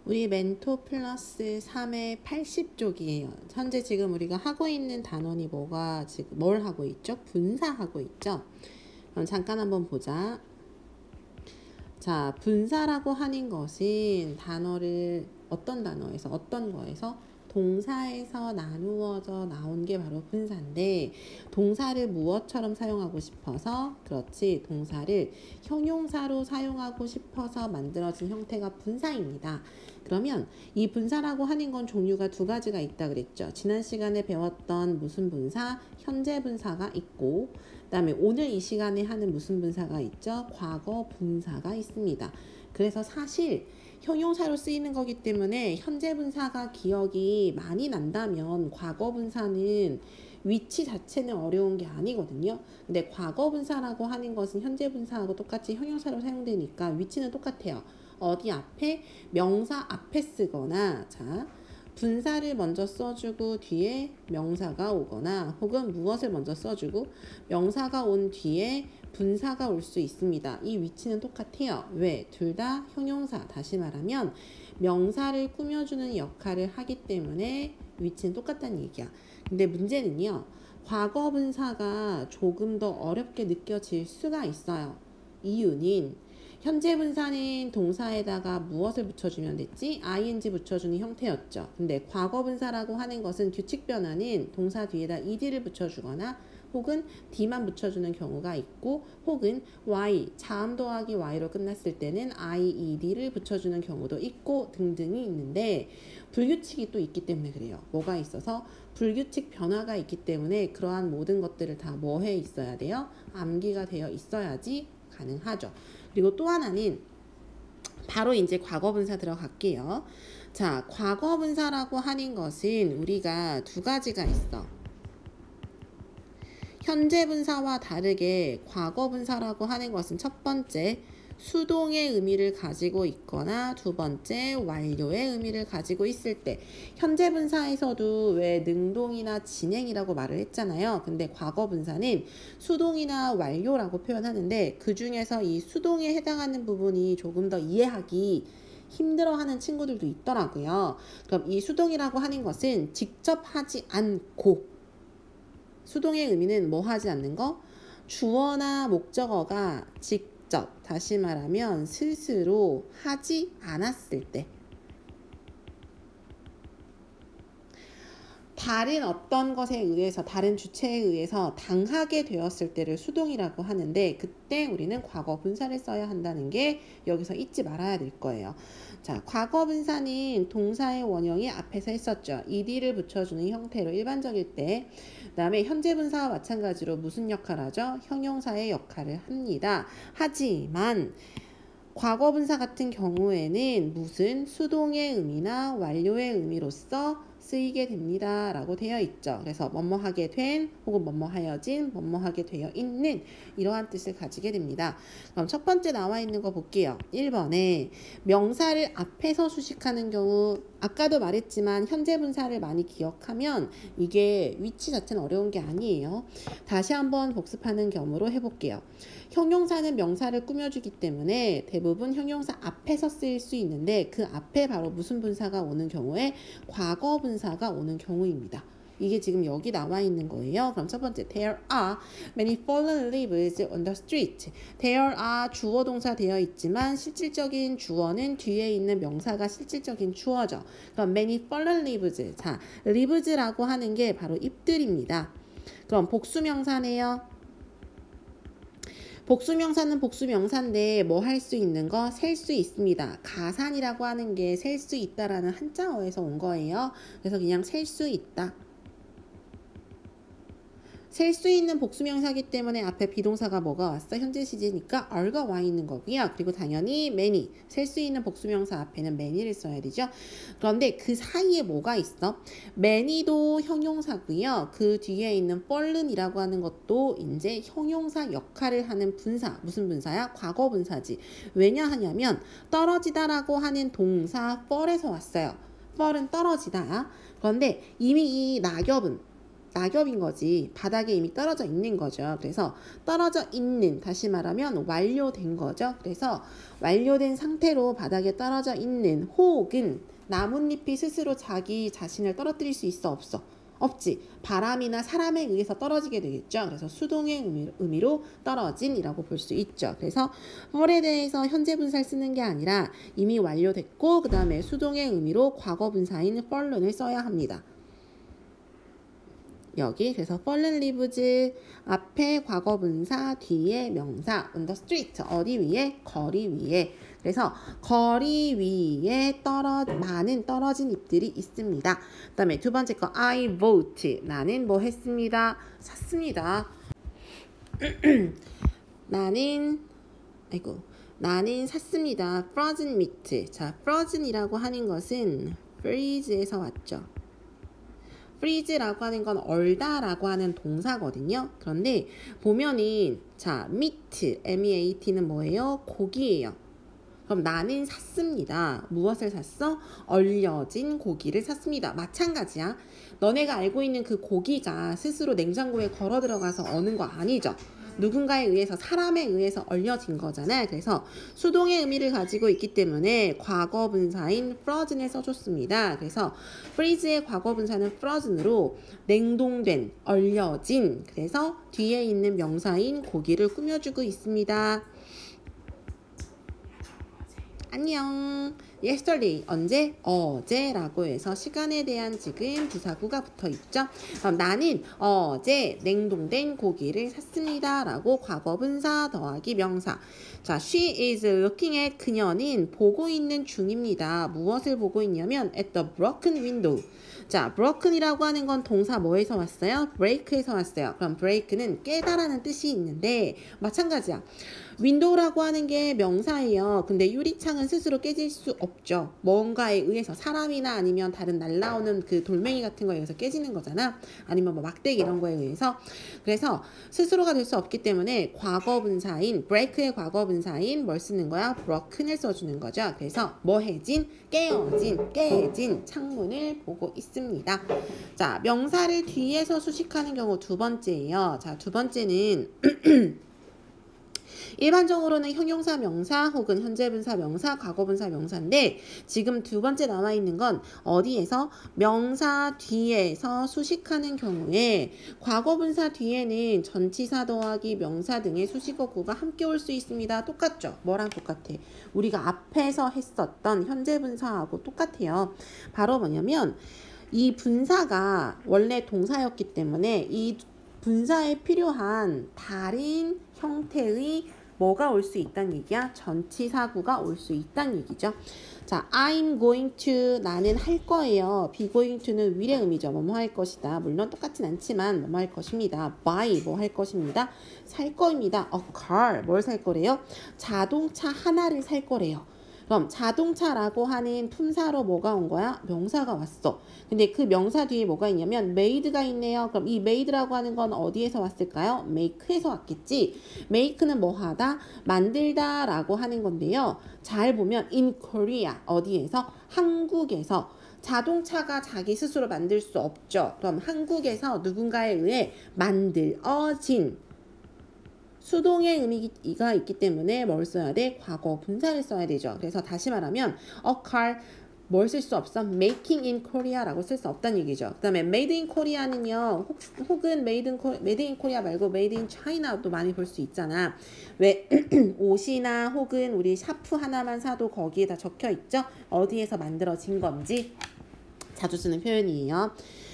우리 멘토 플러스 3의 80쪽이에요. 현재 지금 우리가 하고 있는 단원이 뭘 하고 있죠? 분사하고 있죠? 그럼 잠깐 한번 보자. 자, 분사라고 하는 것은 단어를 어떤 단어에서 어떤 거에서 동사에서 나누어져 나온 게 바로 분사인데, 동사를 무엇처럼 사용하고 싶어서, 그렇지, 동사를 형용사로 사용하고 싶어서 만들어진 형태가 분사입니다. 그러면 이 분사라고 하는 건 종류가 두 가지가 있다 그랬죠. 지난 시간에 배웠던 무슨 분사, 현재 분사가 있고, 그 다음에 오늘 이 시간에 하는 무슨 분사가 있죠? 과거 분사가 있습니다. 그래서 사실 형용사로 쓰이는 거기 때문에 현재 분사가 기억이 많이 난다면 과거 분사는 위치 자체는 어려운 게 아니거든요. 근데 과거 분사라고 하는 것은 현재 분사하고 똑같이 형용사로 사용되니까 위치는 똑같아요. 어디 앞에? 명사 앞에 쓰거나, 자, 분사를 먼저 써주고 뒤에 명사가 오거나, 혹은 무엇을 먼저 써주고 명사가 온 뒤에 분사가 올 수 있습니다. 이 위치는 똑같아요. 왜? 둘 다 형용사, 다시 말하면 명사를 꾸며주는 역할을 하기 때문에 위치는 똑같다는 얘기야. 근데 문제는요, 과거 분사가 조금 더 어렵게 느껴질 수가 있어요. 이유는 현재 분사는 동사에다가 무엇을 붙여주면 됐지? ing 붙여주는 형태였죠. 근데 과거 분사라고 하는 것은 규칙 변화는 동사 뒤에다 ed를 붙여주거나 혹은 d만 붙여주는 경우가 있고, 혹은 y, 자음 더하기 y로 끝났을 때는 ied를 붙여주는 경우도 있고 등등이 있는데, 불규칙이 또 있기 때문에 그래요. 뭐가 있어서? 불규칙 변화가 있기 때문에 그러한 모든 것들을 다 뭐 해 있어야 돼요? 암기가 되어 있어야지 가능하죠. 그리고 또 하나는 바로 이제 과거 분사 들어갈게요. 자, 과거 분사라고 하는 것은 우리가 두 가지가 있어. 현재 분사와 다르게 과거 분사라고 하는 것은 첫 번째, 수동의 의미를 가지고 있거나 두 번째, 완료의 의미를 가지고 있을 때, 현재 분사에서도 왜 능동이나 진행이라고 말을 했잖아요. 근데 과거 분사는 수동이나 완료라고 표현하는데, 그 중에서 이 수동에 해당하는 부분이 조금 더 이해하기 힘들어하는 친구들도 있더라고요. 그럼 이 수동이라고 하는 것은 직접 하지 않고, 수동의 의미는 뭐 하지 않는 거? 주어나 목적어가 직접, 다시 말하면 스스로 하지 않았을 때, 다른 어떤 것에 의해서, 다른 주체에 의해서 당하게 되었을 때를 수동이라고 하는데, 그때 우리는 과거 분사를 써야 한다는 게 여기서 잊지 말아야 될 거예요. 자, 과거 분사는 동사의 원형이 앞에서 했었죠. ed를 붙여주는 형태로 일반적일 때, 그 다음에 현재 분사와 마찬가지로 무슨 역할을 하죠? 형용사의 역할을 합니다. 하지만 과거 분사 같은 경우에는 무슨 수동의 의미나 완료의 의미로서 쓰이게 됩니다 라고 되어 있죠. 그래서 뭐뭐하게 된 혹은 뭐뭐하여진, 뭐뭐하게 되어 있는, 이러한 뜻을 가지게 됩니다. 그럼 첫 번째 나와 있는 거 볼게요. 1번에 명사를 앞에서 수식하는 경우, 아까도 말했지만 현재 분사를 많이 기억하면 이게 위치 자체는 어려운 게 아니에요. 다시 한번 복습하는 겸으로 해볼게요. 형용사는 명사를 꾸며주기 때문에 대부분 형용사 앞에서 쓰일 수 있는데, 그 앞에 바로 무슨 분사가 오는 경우에 과거 분사가 오는 경우입니다. 이게 지금 여기 나와 있는 거예요. 그럼 첫 번째, there are many fallen leaves on the street. there are 주어 동사 되어 있지만 실질적인 주어는 뒤에 있는 명사가 실질적인 주어죠. 그럼 many fallen leaves. 자, leaves라고 하는 게 바로 잎들입니다. 그럼 복수명사네요. 복수명사는 복수명사인데 뭐 할 수 있는 거? 셀 수 있습니다. 가산이라고 하는 게 셀 수 있다라는 한자어에서 온 거예요. 그래서 그냥 셀 수 있다. 셀 수 있는 복수명사기 때문에 앞에 비동사가 뭐가 왔어? 현재 시제니까 are가 와 있는 거고요. 그리고 당연히 many, 셀 수 있는 복수명사 앞에는 many를 써야 되죠. 그런데 그 사이에 뭐가 있어? many도 형용사고요. 그 뒤에 있는 fallen이라고 하는 것도 이제 형용사 역할을 하는 분사. 무슨 분사야? 과거 분사지. 왜냐하냐면 떨어지다라고 하는 동사 fall에서 왔어요. fall은 떨어지다. 그런데 이미 이 낙엽은, 낙엽인 거지. 바닥에 이미 떨어져 있는 거죠. 그래서 떨어져 있는, 다시 말하면 완료된 거죠. 그래서 완료된 상태로 바닥에 떨어져 있는 혹은 나뭇잎이 스스로 자기 자신을 떨어뜨릴 수 있어, 없어? 없지. 바람이나 사람에 의해서 떨어지게 되겠죠. 그래서 수동의 의미로 떨어진이라고 볼 수 있죠. 그래서 fall에 대해서 현재 분사를 쓰는 게 아니라 이미 완료됐고 그 다음에 수동의 의미로 과거 분사인 fallen을 써야 합니다. 여기 그래서 fallen leaves 앞에 과거 분사, 뒤에 명사, on the street 어디 위에? 거리 위에. 그래서 거리 위에 많은 떨어진 잎들이 있습니다. 그 다음에 두 번째 거 I vote. 나는 뭐 했습니다? 샀습니다. 나는 샀습니다. frozen meat. 자, frozen이라고 하는 것은 freeze에서 왔죠. freeze라고 하는 건 얼다라고 하는 동사거든요. 그런데 보면은 자, meat, meat는 뭐예요? 고기예요. 그럼 나는 샀습니다. 무엇을 샀어? 얼려진 고기를 샀습니다. 마찬가지야. 너네가 알고 있는 그 고기가 스스로 냉장고에 걸어 들어가서 어는 거 아니죠. 누군가에 의해서, 사람에 의해서 얼려진 거잖아요. 그래서 수동의 의미를 가지고 있기 때문에 과거 분사인 frozen을 써줬습니다. 그래서 freeze의 과거 분사는 frozen으로 냉동된, 얼려진, 그래서 뒤에 있는 명사인 고기를 꾸며주고 있습니다. 안녕. yesterday 언제? 어제라고 해서 시간에 대한 지금 부사구가 붙어 있죠. 그럼 나는 어제 냉동된 고기를 샀습니다 라고 과거 분사 더하기 명사. 자, she is looking at. 그녀는 보고 있는 중입니다. 무엇을 보고 있냐면 at the broken window. 자, broken이라고 하는 건 동사 뭐에서 왔어요? break에서 왔어요. 그럼 break는 깨다라는 뜻이 있는데 마찬가지야. 윈도우라고 하는 게 명사예요. 근데 유리창은 스스로 깨질 수 없죠. 뭔가에 의해서, 사람이나 아니면 다른 날라오는 그 돌멩이 같은 거에 의해서 깨지는 거잖아. 아니면 뭐 막대기 이런 거에 의해서. 그래서 스스로가 될 수 없기 때문에 과거 분사인 break의 과거 분사인 뭘 쓰는 거야? broken을 써주는 거죠. 그래서 뭐해진? 깨진 창문을 보고 있습니다. 자, 명사를 뒤에서 수식하는 경우 두 번째예요. 자, 두 번째는 일반적으로는 형용사 명사 혹은 현재분사 명사, 과거분사 명사인데 지금 두 번째 나와 있는 건 어디에서? 명사 뒤에서 수식하는 경우에 과거분사 뒤에는 전치사 더하기 명사 등의 수식어구가 함께 올 수 있습니다. 똑같죠? 뭐랑 똑같아? 우리가 앞에서 했었던 현재분사하고 똑같아요. 바로 뭐냐면 이 분사가 원래 동사였기 때문에 이 분사에 필요한 다른 형태의 뭐가 올 수 있다는 얘기야? 전치사구가 올 수 있다는 얘기죠. 자, I'm going to, 나는 할 거예요. be going to는 미래 의미죠. 뭐뭐 할 것이다. 물론 똑같진 않지만 뭐뭐 할 것입니다. buy, 뭐 할 것입니다. 살 거입니다. a car, 뭘 살 거래요? 자동차 하나를 살 거래요. 그럼 자동차라고 하는 품사로 뭐가 온 거야? 명사가 왔어. 근데 그 명사 뒤에 뭐가 있냐면 made가 있네요. 그럼 이 made라고 하는 건 어디에서 왔을까요? make에서 왔겠지. make는 뭐 하다? 만들다 라고 하는 건데요. 잘 보면 in Korea, 어디에서? 한국에서. 자동차가 자기 스스로 만들 수 없죠. 그럼 한국에서 누군가에 의해 만들어진 수동의 의미가 있기 때문에 뭘 써야 돼? 과거 분사를 써야 되죠. 그래서 다시 말하면 a car 뭘 쓸 수 없어? making in Korea라고 쓸 수 없다는 얘기죠. 그 다음에 made in Korea는요. 혹은 made in Korea 말고 made in China도 많이 볼 수 있잖아. 왜? 옷이나 혹은 우리 샤프 하나만 사도 거기에 다 적혀 있죠. 어디에서 만들어진 건지 자주 쓰는 표현이에요.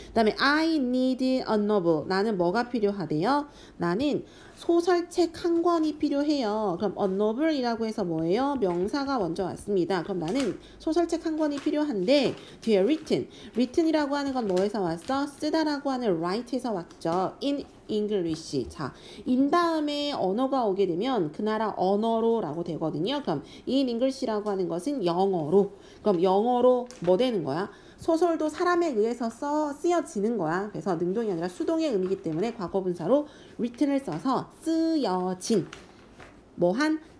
그 다음에 I need a novel. 나는 뭐가 필요하대요? 나는 소설책 한 권이 필요해요. 그럼 a novel이라고 해서 뭐예요? 명사가 먼저 왔습니다. 그럼 나는 소설책 한 권이 필요한데 뒤에 written이라고 하는 건 뭐에서 왔어? 쓰다라고 하는 write에서 왔죠. in English. 자, in 다음에 언어가 오게 되면 그 나라 언어로 라고 되거든요. 그럼 in English라고 하는 것은 영어로. 그럼 영어로 뭐 되는 거야? 소설도 사람에 의해서 쓰여지는 거야. 그래서 능동이 아니라 수동의 의미이기 때문에 과거분사로 written을 써서 쓰여진,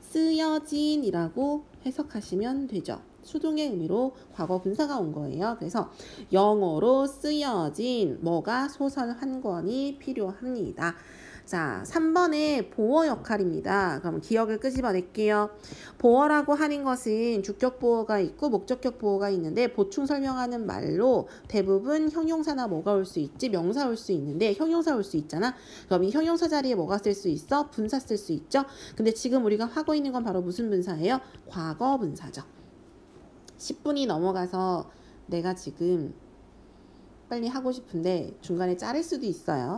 쓰여진이라고 해석하시면 되죠. 수동의 의미로 과거 분사가 온 거예요. 그래서 영어로 쓰여진 뭐가 소설 한 권이 필요합니다. 자, 3번의 보어 역할입니다. 그럼 기억을 끄집어낼게요. 보어라고 하는 것은 주격 보어가 있고 목적격 보어가 있는데 보충 설명하는 말로 대부분 형용사나 뭐가 올 수 있지? 명사 올 수 있는데 형용사 올 수 있잖아. 그럼 이 형용사 자리에 뭐가 쓸 수 있어? 분사 쓸 수 있죠. 근데 지금 우리가 하고 있는 건 바로 무슨 분사예요? 과거 분사죠. 10분이 넘어가서 내가 지금 빨리 하고 싶은데 중간에 자를 수도 있어요.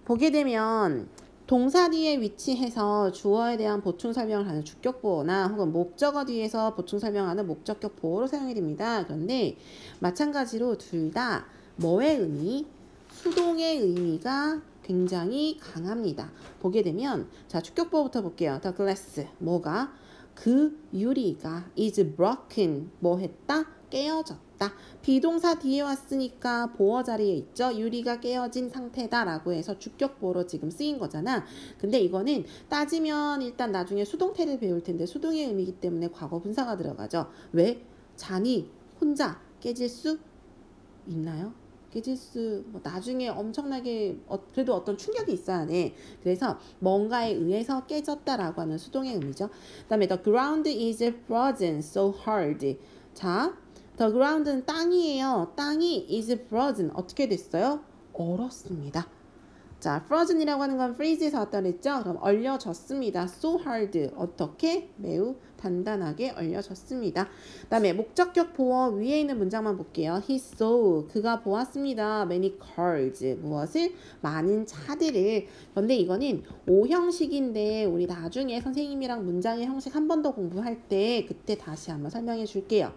보게 되면 동사 뒤에 위치해서 주어에 대한 보충 설명을 하는 주격 보어나 혹은 목적어 뒤에서 보충 설명하는 목적격 보어로 사용이 됩니다. 그런데 마찬가지로 둘 다 뭐의 의미? 수동의 의미가 굉장히 강합니다. 보게 되면 자, 주격 보어부터 볼게요. The glass 뭐가? 그 유리가 is broken 뭐 했다? 깨어졌다. 비동사 뒤에 왔으니까 보어 자리에 있죠. 유리가 깨어진 상태다 라고 해서 주격 보어로 지금 쓰인 거잖아. 근데 이거는 따지면 일단 나중에 수동태를 배울 텐데 수동의 의미이기 때문에 과거 분사가 들어가죠. 왜? 잔이 혼자 깨질 수 있나요? 깨질 수, 뭐 나중에 엄청나게 그래도 어떤 충격이 있어야 돼. 그래서 뭔가에 의해서 깨졌다라고 하는 수동의 의미죠. 그 다음에 the ground is frozen so hard. 자, the ground는 땅이에요. 땅이 is frozen. 어떻게 됐어요? 얼었습니다. 자, frozen이라고 하는 건 freeze에서 왔다 그랬죠? 그럼 얼려졌습니다. so hard. 어떻게? 매우 단단하게 얼려졌습니다. 그 다음에 목적격 보어 위에 있는 문장만 볼게요. He saw. 그가 보았습니다. Many cars. 무엇을? 많은 차들을. 그런데 이거는 오형식인데 우리 나중에 선생님이랑 문장의 형식 한 번 더 공부할 때 그때 다시 한번 설명해 줄게요.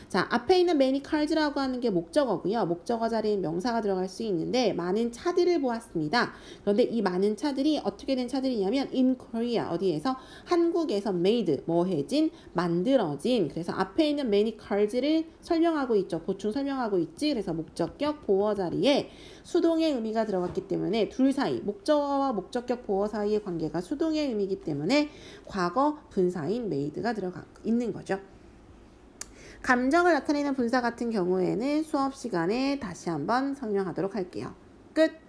자, 앞에 있는 many cars라고 하는 게 목적어고요. 목적어 자리에 명사가 들어갈 수 있는데 많은 차들을 보았습니다. 그런데 이 많은 차들이 어떻게 된 차들이냐면 in Korea 어디에서? 한국에서 made 뭐해진? 만들어진. 그래서 앞에 있는 many cars를 설명하고 있죠. 보충 설명하고 있지. 그래서 목적격 보어 자리에 수동의 의미가 들어갔기 때문에 둘 사이 목적어와 목적격 보어 사이의 관계가 수동의 의미이기 때문에 과거 분사인 made가 들어가 있는 거죠. 감정을 나타내는 분사 같은 경우에는 수업 시간에 다시 한번 설명하도록 할게요. 끝!